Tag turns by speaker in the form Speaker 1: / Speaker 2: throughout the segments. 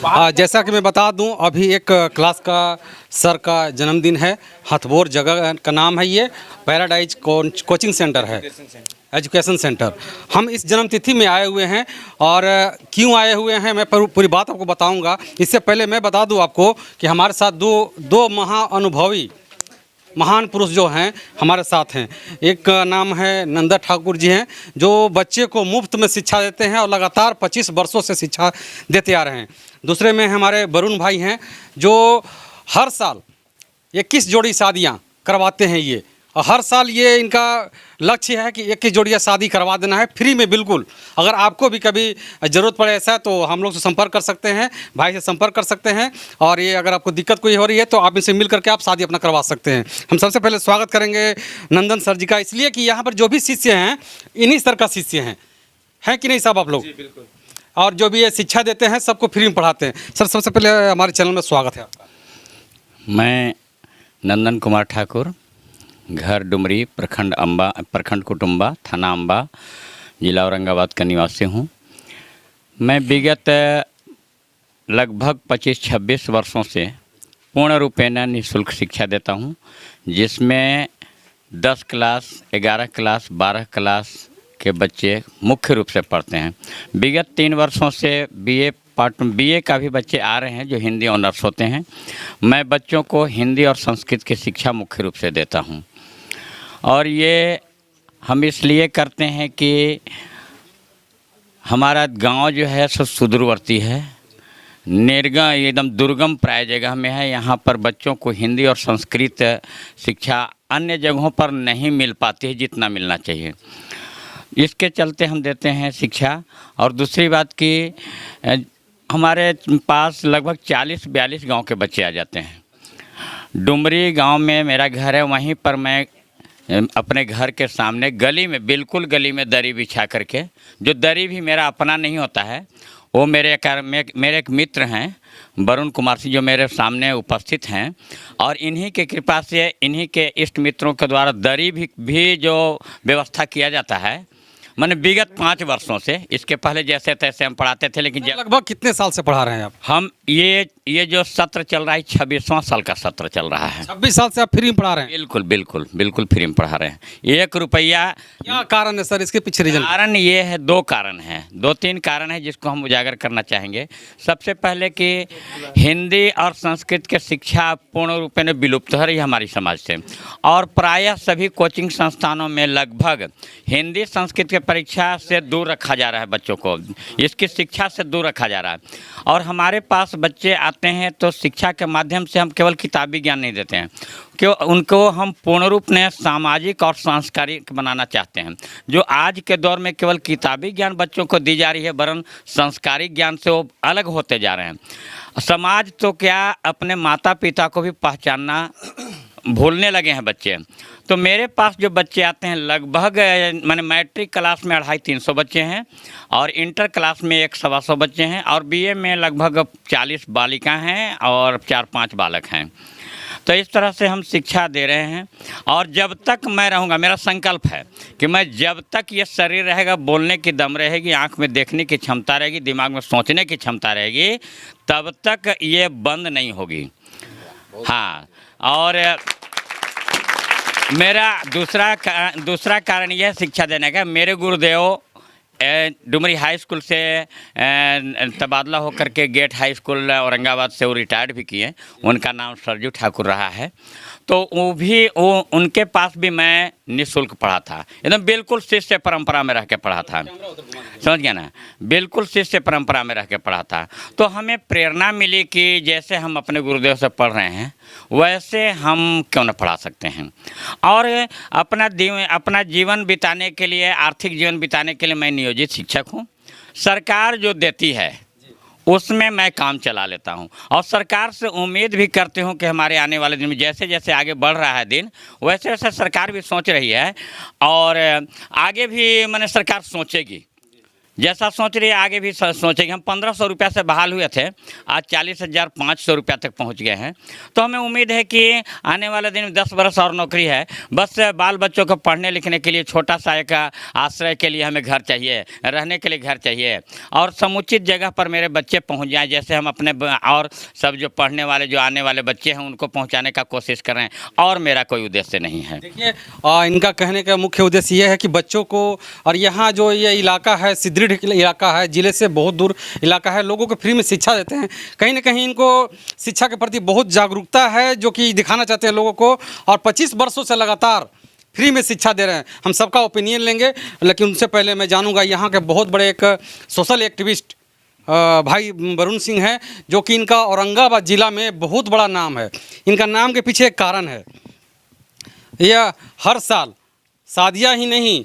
Speaker 1: जैसा कि मैं बता दूं, अभी एक क्लास का सर का जन्मदिन है। हथबोर जगह का नाम है, ये पैराडाइज कोचिंग सेंटर है, एजुकेशन सेंटर। हम इस जन्म तिथि में आए हुए हैं और क्यों आए हुए हैं मैं पूरी बात आपको बताऊंगा। इससे पहले मैं बता दूं आपको कि हमारे साथ दो महाअनुभवी महान पुरुष जो हैं हमारे साथ हैं। एक नाम है नंदा ठाकुर जी हैं, जो बच्चे को मुफ्त में शिक्षा देते हैं और लगातार 25 वर्षों से शिक्षा देते आ रहे हैं। दूसरे में हमारे वरुण भाई हैं, जो हर साल 21 जोड़ी शादियां करवाते हैं ये, और हर साल ये इनका लक्ष्य है कि 21 जोड़ियाँ शादी करवा देना है फ्री में, बिल्कुल। अगर आपको भी कभी ज़रूरत पड़े ऐसा, तो हम लोग से संपर्क कर सकते हैं, भाई से संपर्क कर सकते हैं। और ये अगर आपको दिक्कत कोई हो रही है तो आप इनसे मिल करके आप शादी अपना करवा सकते हैं। हम सबसे पहले स्वागत करेंगे नंदन सर जी का, इसलिए कि यहाँ पर जो भी शिष्य हैं इन्हीं सर का शिष्य हैं कि नहीं साहब आप लोग?
Speaker 2: जी बिल्कुल।
Speaker 1: और जो भी ये शिक्षा देते हैं सबको फ्री में पढ़ाते हैं। सर सबसे पहले हमारे चैनल में स्वागत है आपका।
Speaker 2: मैं नंदन कुमार ठाकुर, घर डुमरी, प्रखंड कुटुम्बा, थाना अम्बा, जिला औरंगाबाद का निवासी हूँ। मैं विगत लगभग 25-26 वर्षों से पूर्ण रूपेण निःशुल्क शिक्षा देता हूँ, जिसमें 10 क्लास, 11 क्लास, 12 क्लास के बच्चे मुख्य रूप से पढ़ते हैं। विगत 3 वर्षों से बीए का भी बच्चे आ रहे हैं जो हिंदी ऑनर्स होते हैं। मैं बच्चों को हिंदी और संस्कृत की शिक्षा मुख्य रूप से देता हूं, और ये हम इसलिए करते हैं कि हमारा गांव जो है सो सुदूरवर्ती है, निर्गम एकदम दुर्गम प्राय जगह में है। यहाँ पर बच्चों को हिंदी और संस्कृत शिक्षा अन्य जगहों पर नहीं मिल पाती है जितना मिलना चाहिए। इसके चलते हम देते हैं शिक्षा। और दूसरी बात कि हमारे पास लगभग 40-42 गांव के बच्चे आ जाते हैं। डुमरी गांव में मेरा घर है, वहीं पर मैं अपने घर के सामने गली में, बिल्कुल गली में दरी बिछा करके, जो दरी भी मेरा अपना नहीं होता है, वो मेरे एक मित्र हैं वरुण कुमार सिंह, जो मेरे सामने उपस्थित हैं। और इन्हीं के कृपा से, इन्हीं के इष्ट मित्रों के द्वारा दरी भी जो व्यवस्था किया जाता है, मैंने विगत 5 वर्षों से, इसके पहले जैसे तैसे हम पढ़ाते थे, लेकिन
Speaker 1: लगभग कितने साल से पढ़ा रहे हैं आप?
Speaker 2: हम ये जो सत्र चल रहा है 26वां साल का सत्र चल रहा है।
Speaker 1: 26 साल से आप फ्री में पढ़ा रहे हैं?
Speaker 2: बिल्कुल बिल्कुल बिल्कुल फ्री में पढ़ा रहे हैं। 1 रुपया।
Speaker 1: क्या कारण है सर इसके पीछे? रीजन
Speaker 2: कारण ये है, 2 कारण हैं, 2-3 कारण है जिसको हम उजागर करना चाहेंगे। सबसे पहले कि हिंदी और संस्कृत की शिक्षा पूर्ण रूप में विलुप्त हो रही है हमारी समाज से, और प्रायः सभी कोचिंग संस्थानों में लगभग हिंदी संस्कृत के परीक्षा से दूर रखा जा रहा है बच्चों को, इसकी शिक्षा से दूर रखा जा रहा है। और हमारे पास बच्चे आते हैं तो शिक्षा के माध्यम से हम केवल किताबी ज्ञान नहीं देते हैं, कि उनको हम पूर्ण रूप में सामाजिक और सांस्कृतिक बनाना चाहते हैं। जो आज के दौर में केवल किताबी ज्ञान बच्चों को दी जा रही है, वरन संस्कारिक ज्ञान से वो अलग होते जा रहे हैं। समाज तो क्या, अपने माता पिता को भी पहचानना भूलने लगे हैं बच्चे। तो मेरे पास जो बच्चे आते हैं, लगभग मैंने मैट्रिक क्लास में 250-300 बच्चे हैं, और इंटर क्लास में 100-125 बच्चे हैं, और बीए में लगभग 40 बालिका हैं और 4-5 बालक हैं। तो इस तरह से हम शिक्षा दे रहे हैं। और जब तक मैं रहूँगा, मेरा संकल्प है कि मैं जब तक ये शरीर रहेगा, बोलने की दम रहेगी, आँख में देखने की क्षमता रहेगी, दिमाग में सोचने की क्षमता रहेगी, तब तक ये बंद नहीं होगी। हाँ, और मेरा दूसरा कारण यह शिक्षा देने का, मेरे गुरुदेव डुमरी हाई स्कूल से तबादला होकर के गेट हाई स्कूल औरंगाबाद से वो रिटायर्ड भी किए। उनका नाम सरजू ठाकुर रहा है। तो उनके पास भी मैं निःशुल्क पढ़ा था, एकदम बिल्कुल शिष्य परंपरा में रह के पढ़ा था, समझ गया ना, बिल्कुल शिष्य परंपरा में रह के पढ़ा था। तो हमें प्रेरणा मिली कि जैसे हम अपने गुरुदेव से पढ़ रहे हैं, वैसे हम क्यों न पढ़ा सकते हैं। और अपना जीवन बिताने के लिए, आर्थिक जीवन बिताने के लिए मैं नियोजित शिक्षक हूँ। सरकार जो देती है उसमें मैं काम चला लेता हूं, और सरकार से उम्मीद भी करती हूं कि हमारे आने वाले दिन में जैसे जैसे आगे बढ़ रहा है दिन, वैसे वैसे सरकार भी सोच रही है, और आगे भी मैंने सरकार सोचेगी, जैसा सोच रही है आगे भी सोचेंगे। हम 1500 रुपया से बहाल हुए थे, आज 40,500 रुपया तक पहुंच गए हैं। तो हमें उम्मीद है कि आने वाले दिन में 10 बरस और नौकरी है। बस बाल बच्चों को पढ़ने लिखने के लिए छोटा सा एक आश्रय के लिए हमें घर चाहिए, रहने के लिए घर चाहिए, और समुचित जगह पर मेरे बच्चे पहुँच जाएँ। जैसे हम अपने और सब जो पढ़ने वाले जो आने वाले बच्चे हैं उनको पहुँचाने का कोशिश कर रहे हैं, और मेरा कोई उद्देश्य नहीं है।
Speaker 1: देखिए, इनका कहने का मुख्य उद्देश्य ये है कि बच्चों को, और यहाँ जो ये इलाका है सुदृढ़ इलाका है, जिले से बहुत दूर इलाका है, लोगों को फ्री में शिक्षा देते हैं। कहीं ना कहीं इनको शिक्षा के प्रति बहुत जागरूकता है जो कि दिखाना चाहते हैं लोगों को, और 25 वर्षों से लगातार फ्री में शिक्षा दे रहे हैं। हम सबका ओपिनियन लेंगे, लेकिन उनसे पहले मैं जानूंगा यहाँ के बहुत बड़े एक सोशल एक्टिविस्ट भाई वरुण सिंह है, जो कि इनका औरंगाबाद ज़िला में बहुत बड़ा नाम है। इनका नाम के पीछे एक कारण है, यह हर साल शादियां ही नहीं,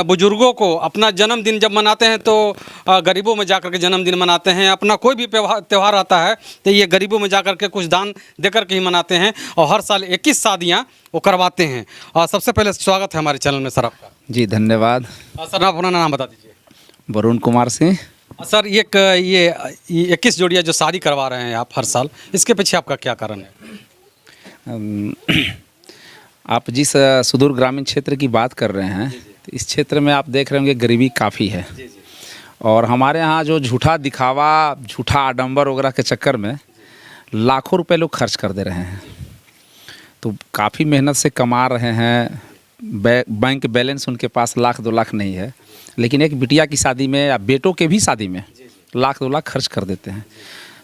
Speaker 1: बुजुर्गों को अपना जन्मदिन जब मनाते हैं तो गरीबों में जाकर के जन्मदिन मनाते हैं। अपना कोई भी त्यौहार आता है तो ये गरीबों में जाकर के कुछ दान देकर के ही मनाते हैं, और हर साल 21 शादियां वो करवाते हैं। और सबसे पहले स्वागत है हमारे चैनल में सर आपका।
Speaker 3: जी धन्यवाद।
Speaker 1: सर आप अपना नाम बता दीजिए।
Speaker 3: वरुण कुमार सिंह।
Speaker 1: सर ये 21 जोड़ियाँ जो शादी करवा रहे हैं आप हर साल, इसके पीछे आपका क्या कारण है?
Speaker 3: आप जिस सुदूर ग्रामीण क्षेत्र की बात कर रहे हैं, तो इस क्षेत्र में आप देख रहे होंगे गरीबी काफ़ी है, और हमारे यहाँ जो झूठा दिखावा, झूठा आडंबर वगैरह के चक्कर में लाखों रुपए लोग खर्च कर दे रहे हैं। तो काफ़ी मेहनत से कमा रहे हैं, बैंक बैलेंस उनके पास 1-2 लाख नहीं है, लेकिन एक बिटिया की शादी में या बेटों के भी शादी में 1-2 लाख खर्च कर देते हैं।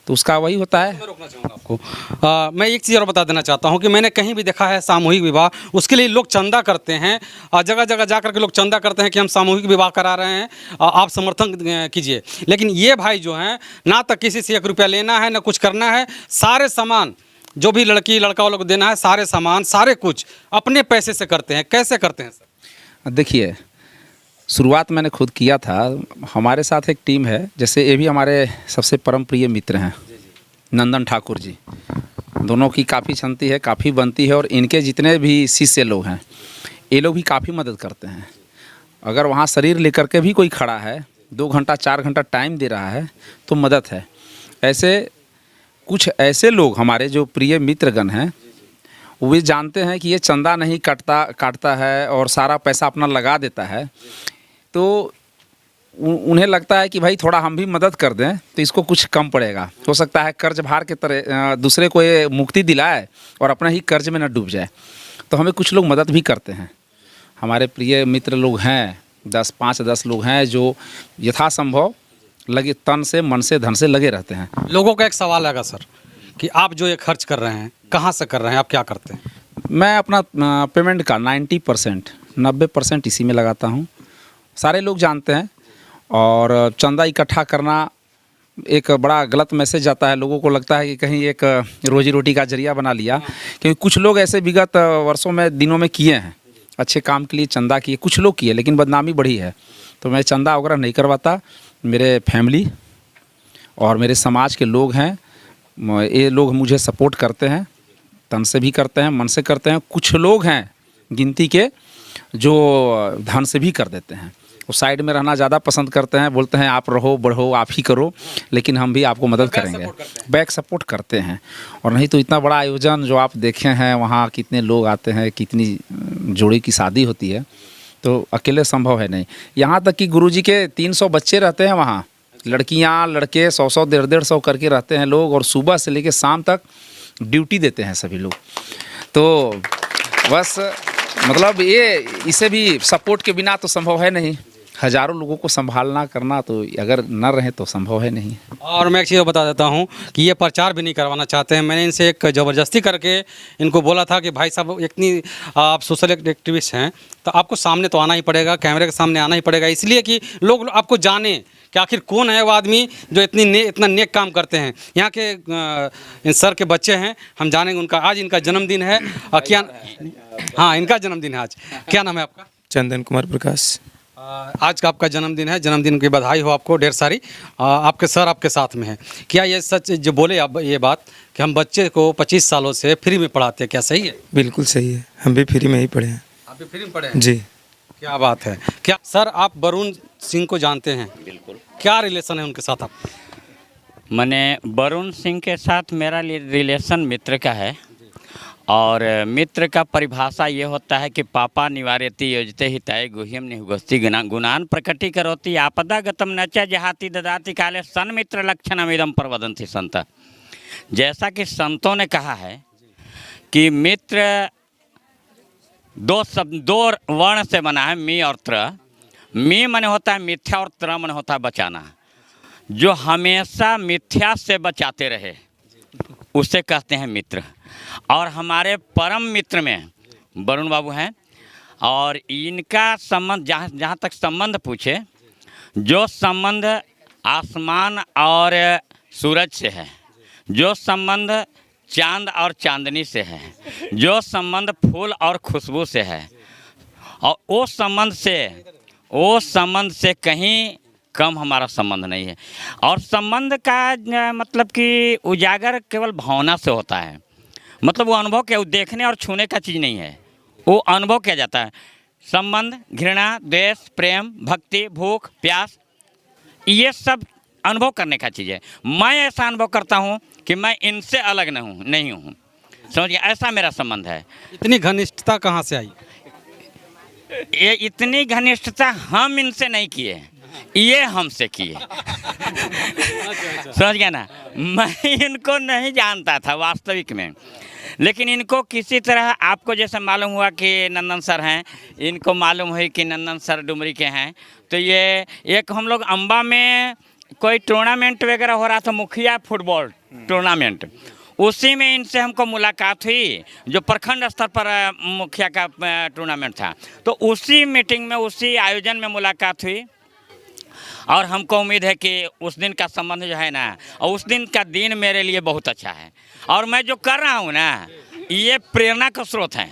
Speaker 3: तो उसका वही होता है।
Speaker 1: मैं रोकना चाहूँगा आपको। मैं एक चीज़ और बता देना चाहता हूँ कि मैंने कहीं भी देखा है सामूहिक विवाह, उसके लिए लोग चंदा करते हैं, और जगह जगह जाकर के लोग चंदा करते हैं कि हम सामूहिक विवाह करा रहे हैं, आप समर्थन कीजिए। लेकिन ये भाई जो हैं, ना तक किसी से 1 रुपया लेना है, ना कुछ करना है, सारे सामान जो भी लड़की लड़का वालों को देना है, सारे सामान सारे कुछ अपने पैसे से करते हैं। कैसे करते हैं सर?
Speaker 3: देखिए, शुरुआत मैंने खुद किया था। हमारे साथ एक टीम है, जैसे ये भी हमारे सबसे परम प्रिय मित्र हैं, नंदन ठाकुर जी। दोनों की काफ़ी क्षमता है, काफ़ी बनती है, और इनके जितने भी शिष्य लोग हैं ये लोग भी काफ़ी मदद करते हैं। अगर वहाँ शरीर लेकर के भी कोई खड़ा है, 2 घंटा 4 घंटा टाइम दे रहा है, तो मदद है। ऐसे कुछ ऐसे लोग हमारे जो प्रिय मित्रगण हैं, वे जानते हैं कि ये चंदा नहीं काटता है और सारा पैसा अपना लगा देता है, तो उन्हें लगता है कि भाई थोड़ा हम भी मदद कर दें तो इसको कुछ कम पड़ेगा। हो सकता है कर्ज भार के तरह दूसरे को ये मुक्ति दिलाए और अपना ही कर्ज में न डूब जाए। तो हमें कुछ लोग मदद भी करते हैं। हमारे प्रिय मित्र लोग हैं, 5-10 लोग हैं जो यथासंभव लगे तन से, मन से, धन से लगे रहते हैं।
Speaker 1: लोगों का एक सवाल आएगा सर कि आप जो ये खर्च कर रहे हैं, कहाँ से कर रहे हैं, आप क्या करते हैं?
Speaker 3: मैं अपना पेमेंट का 90% इसी में लगाता हूँ। सारे लोग जानते हैं, और चंदा इकट्ठा करना एक बड़ा गलत मैसेज आता है। लोगों को लगता है कि कहीं एक रोजी रोटी का जरिया बना लिया, क्योंकि कुछ लोग ऐसे विगत वर्षों में, दिनों में किए हैं, अच्छे काम के लिए चंदा किए, कुछ लोग किए, लेकिन बदनामी बढ़ी है। तो मैं चंदा वगैरह नहीं करवाता। मेरे फैमिली और मेरे समाज के लोग हैं, ये लोग मुझे सपोर्ट करते हैं, तन से भी करते हैं, मन से करते हैं। कुछ लोग हैं गिनती के जो धन से भी कर देते हैं। वो साइड में रहना ज़्यादा पसंद करते हैं, बोलते हैं आप रहो बढ़ो, आप ही करो, लेकिन हम भी आपको मदद करेंगे, बैक सपोर्ट करते हैं। और नहीं तो इतना बड़ा आयोजन जो आप देखे हैं, वहाँ कितने लोग आते हैं, कितनी जोड़ी की शादी होती है, तो अकेले संभव है नहीं। यहाँ तक कि गुरुजी के 300 बच्चे रहते हैं वहाँ, लड़कियाँ लड़के 100-100 150-150 करके रहते हैं लोग, और सुबह से लेकर शाम तक ड्यूटी देते हैं सभी लोग। तो बस मतलब ये, इसे भी सपोर्ट के बिना तो संभव है नहीं। हज़ारों लोगों को संभालना करना, तो अगर न रहे तो संभव है नहीं।
Speaker 1: और मैं एक चीज़ बता देता हूँ कि ये प्रचार भी नहीं करवाना चाहते हैं। मैंने इनसे एक ज़बरदस्ती करके इनको बोला था कि भाई साहब, इतनी आप सोशल एक्टिविस्ट हैं तो आपको सामने तो आना ही पड़ेगा, कैमरे के सामने आना ही पड़ेगा, इसलिए कि लोग आपको जाने कि आखिर कौन है वो आदमी जो इतना नेक काम करते हैं। यहाँ के इन सर के बच्चे हैं, हम जानेंगे उनका। आज इनका जन्मदिन है, क्या? हाँ, इनका जन्मदिन है आज। क्या नाम है आपका?
Speaker 4: चंदन कुमार प्रकाश।
Speaker 1: आज का आपका जन्मदिन है, जन्मदिन की बधाई हो आपको ढेर सारी। आपके सर आपके साथ में है। क्या ये सच जो बोले आप ये बात कि हम बच्चे को 25 सालों से फ्री में पढ़ाते हैं, क्या सही है?
Speaker 4: बिल्कुल सही है, हम भी फ्री में ही पढ़े हैं।
Speaker 1: आप भी फ्री में पढ़े हैं?
Speaker 4: जी।
Speaker 1: क्या बात है। क्या सर आप वरुण सिंह को जानते हैं?
Speaker 2: बिल्कुल।
Speaker 1: क्या रिलेशन है उनके साथ आप?
Speaker 2: मैंने वरुण सिंह के साथ मेरा रिलेशन मित्र का है और मित्र का परिभाषा ये होता है कि पापा निवारयति योजते हिताय गुह्यम निहुगस्ति गुणान प्रकटी करोति आपदा गतम न च जहाति ददाति काले सन्मित्र लक्षणमिदं प्रवदन्ति संत। जैसा कि संतों ने कहा है कि मित्र दो वर्ण से बना है, मी और त्र। मी माने होता है मिथ्या और त्र माने होता है बचाना। जो हमेशा मिथ्या से बचाते रहे उसे कहते हैं मित्र। और हमारे परम मित्र में वरुण बाबू हैं और इनका संबंध जहाँ तक संबंध पूछे, जो संबंध आसमान और सूरज से है, जो संबंध चांद और चांदनी से है, जो संबंध फूल और खुशबू से है, और वो संबंध से कहीं कम हमारा संबंध नहीं है। और संबंध का मतलब कि उजागर केवल भावना से होता है, मतलब वो अनुभव के देखने और छूने का चीज़ नहीं है, वो अनुभव किया जाता है। संबंध घृणा, द्वेष, प्रेम, भक्ति, भूख, प्यास, ये सब अनुभव करने का चीज़ है। मैं ऐसा अनुभव करता हूँ कि मैं इनसे अलग नहीं हूँ, समझिए, ऐसा मेरा संबंध है।
Speaker 1: इतनी घनिष्ठता कहाँ से आई?
Speaker 2: ये इतनी घनिष्ठता हम इनसे नहीं किए, ये हमसे किए। समझ गया ना। मैं इनको नहीं जानता था वास्तविक में, लेकिन इनको किसी तरह, आपको जैसे मालूम हुआ कि नंदन सर हैं, इनको मालूम हुई कि नंदन सर डुमरी के हैं, तो ये एक हम लोग अम्बा में कोई टूर्नामेंट वगैरह हो रहा था, मुखिया फुटबॉल टूर्नामेंट, उसी में इनसे हमको मुलाकात हुई, जो प्रखंड स्तर पर मुखिया का टूर्नामेंट था। तो उसी मीटिंग में, उसी आयोजन में मुलाकात हुई और हमको उम्मीद है कि उस दिन का संबंध जो है ना, और उस दिन का दिन मेरे लिए बहुत अच्छा है। और मैं जो कर रहा हूँ ना, ये प्रेरणा का स्रोत है।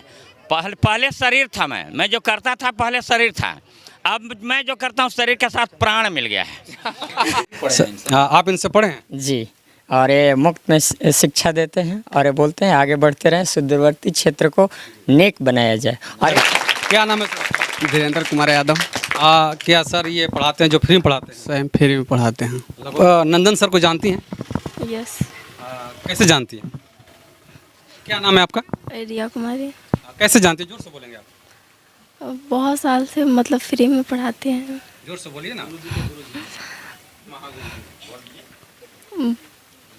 Speaker 2: पहले शरीर था, मैं जो करता था पहले शरीर था, अब मैं जो करता हूँ शरीर के साथ प्राण मिल गया है।
Speaker 1: आप इनसे पढ़े हैं?
Speaker 4: जी, और ये मुफ्त में शिक्षा देते हैं और ये बोलते हैं आगे बढ़ते रहें, सुदूरवर्ती क्षेत्र को नेक बनाया जाए। और
Speaker 1: क्या नाम है सर?
Speaker 5: धीरेन्द्र कुमार यादव।
Speaker 1: क्या सर ये पढ़ाते हैं, जो फ्री में पढ़ाते हैं?
Speaker 5: स्वयं फ्री में पढ़ाते हैं।
Speaker 1: नंदन सर को जानती हैं?
Speaker 6: यस।
Speaker 1: कैसे जानती हैं? क्या नाम है आपका?
Speaker 6: रिया कुमारी।
Speaker 1: कैसे जानती हैं? जोर से बोलेंगे आप।
Speaker 6: बहुत साल से मतलब फ्री में पढ़ाते हैं।
Speaker 1: जोर से बोलिए ना।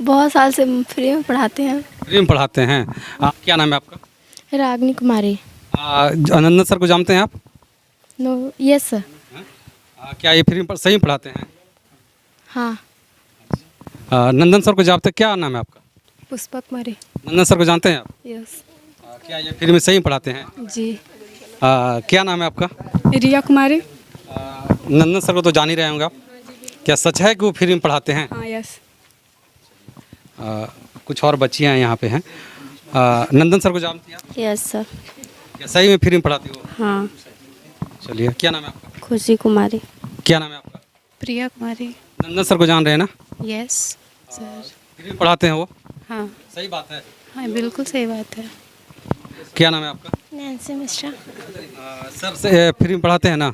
Speaker 6: बहुत साल से फ्री में पढ़ाते हैं।
Speaker 1: फ्री में पढ़ाते हैं। क्या नाम है आपका?
Speaker 6: रागनी कुमारी।
Speaker 1: नंदन सर को जानते हैं आप?
Speaker 6: No, yes sir.
Speaker 1: क्या ये फ्री में सही में पढ़ाते हैं?
Speaker 6: हाँ।
Speaker 1: नंदन सर को जानते हैं? क्या नाम है आपका?
Speaker 6: पुष्पा कुमारी।
Speaker 1: नंदन सर को जानते हैं आप?
Speaker 6: यस।
Speaker 1: क्या ये फ्री में सही में पढ़ाते हैं?
Speaker 6: जी।
Speaker 1: क्या नाम है आपका?
Speaker 6: रिया कुमारी।
Speaker 1: नंदन सर को तो जान ही रहे होंगे आप। क्या सच है कि वो फ्री में पढ़ाते हैं?
Speaker 6: हाँ, यस।
Speaker 1: कुछ और बच्चियाँ यहाँ पे हैं। नंदन सर को जानती हैं आप?
Speaker 6: Yes sir.
Speaker 1: क्या सही में फ्री में पढ़ाती हो?
Speaker 6: हाँ।
Speaker 1: चलिए, क्या नाम है आपका?
Speaker 6: खुशी कुमारी।
Speaker 1: क्या नाम है आपका?
Speaker 6: प्रिया कुमारी।
Speaker 1: नंदन सर को जान रहे हैं ना?
Speaker 6: Yes sir.
Speaker 1: फ्री में पढ़ाते हैं वो?
Speaker 6: हाँ।
Speaker 1: सही बात है।
Speaker 6: हाँ, बिल्कुल सही बात है।
Speaker 1: क्या नाम है आपका?
Speaker 6: नैन्सी मिश्रा।
Speaker 1: सर से फ्री में पढ़ाते हैं ना?